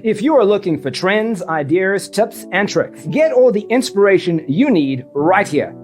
If you are looking for trends, ideas, tips, and tricks, get all the inspiration you need right here.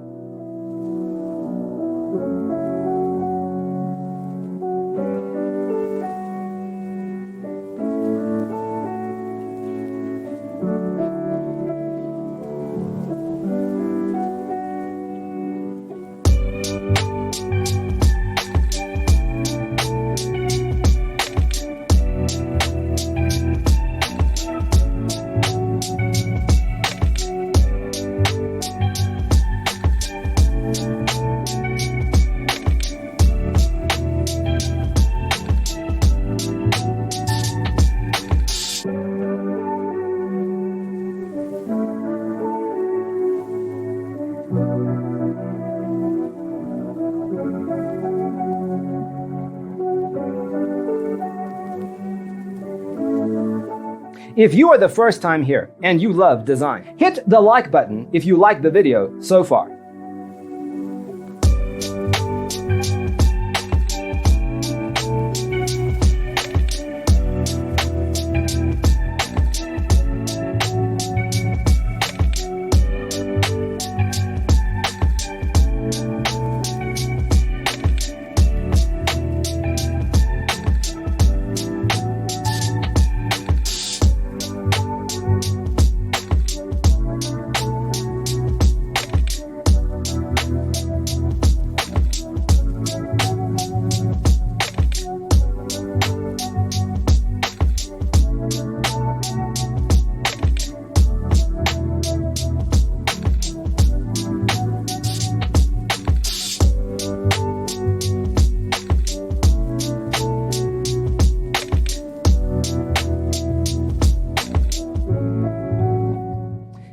If you are the first time here and you love design, hit the like button if you like the video so far.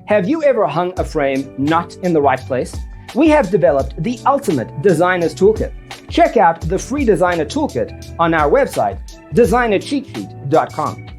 Have you ever hung a frame not in the right place? We have developed the ultimate designer's toolkit. Check out the free designer toolkit on our website, designercheatsheet.com.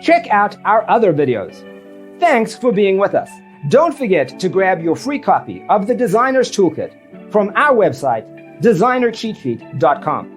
Check out our other videos. Thanks for being with us. Don't forget to grab your free copy of the Designer's Toolkit from our website, designercheatsheet.com.